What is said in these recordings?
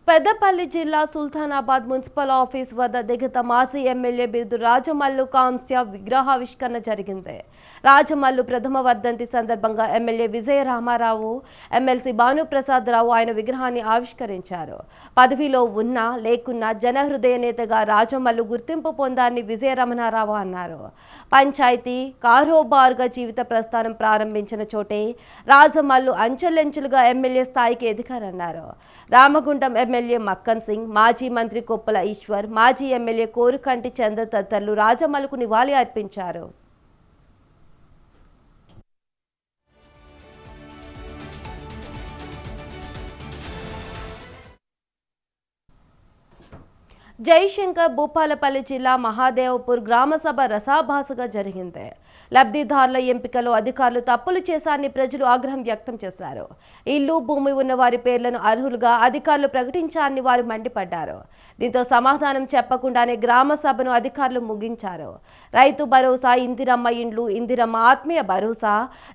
పెద్దపల్లి జిల్లా Sultanabad municipal office వద్ద దిగత మాజీ ఎమ్మెల్యే బిరుదు రాజమల్లు కాంస్య విగ్రహావిష్కరణ జరిగింది. రాజమల్లు ప్రథమ వర్ధంతి సందర్భంగా ఎమ్మెల్యే విజయ రామారావు, ఎమ్మెల్సీ భానుప్రసాదరావు ఆయన విగ్రహాన్ని ఆవిష్కరించారు. పదవిలో ఉన్నా లేకున్నా జనహృదయ నేతగా రాజమల్లు గుర్తింపు పొందారని విజయ రమణారావు అన్నారు. పంచాయతీ కారోబార్గా జీవిత ప్రస్థానం ప్రారంభించిన చోటే రాజమల్లు అంచెలంచెలుగా ఎమ్మెల్యే స్థాయికి ఎదిగారన్నారు. రామగుండం ఎమ్మెల్యే మక్కన్ సింగ్, మాజీ మంత్రి కొప్పల ఈశ్వర్, మాజీ ఎమ్మెల్యే కోరుకంటి చంద్ర తదితరులు రాజమల్లుకు నివాళి అర్పించారు. జయశంకర్ భూపాలపల్లి జిల్లా మహాదేవ్పూర్ గ్రామసభ రసాభాసగా జరిగింది. లబ్ధిదారుల ఎంపికలో అధికారులు తప్పులు చేశారని ప్రజలు ఆగ్రహం వ్యక్తం చేశారు. ఇల్లు, భూమి ఉన్న వారి పేర్లను అర్హులుగా అధికారులు ప్రకటించారని వారు మండిపడ్డారు. దీంతో సమాధానం చెప్పకుండానే గ్రామ సభను అధికారులు ముగించారు. రైతు భరోసా, ఇందిరమ్మ ఇండ్లు, ఇందిరమ్మ ఆత్మీయ భరోసా,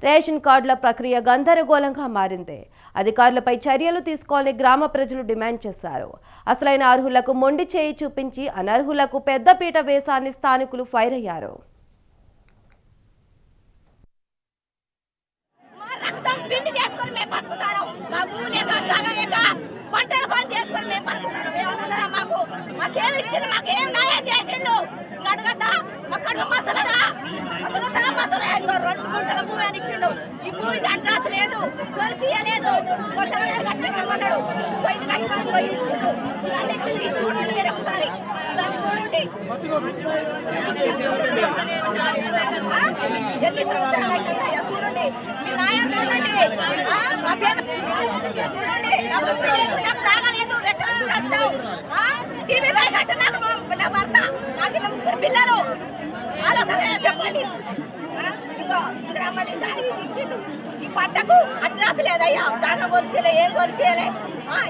రేషన్ కార్డుల ప్రక్రియ గందరగోళంగా మారింది. అధికారులపై చర్యలు తీసుకోవాలని గ్రామ ప్రజలు డిమాండ్ చేశారు. అసలైన అర్హులకు మొండి చేయి చూపించి అనర్హులకు పెద్దపీట వేశారని స్థానికులు ఫైర్ అయ్యారు. ఈ పంటకు అడ్రస్ లేదయ్యా, దాని కొలిసేలే, ఏం కొలిసేలే.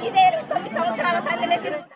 ఇదే 9 సంవత్సరాల సందినే తిరుగుతా.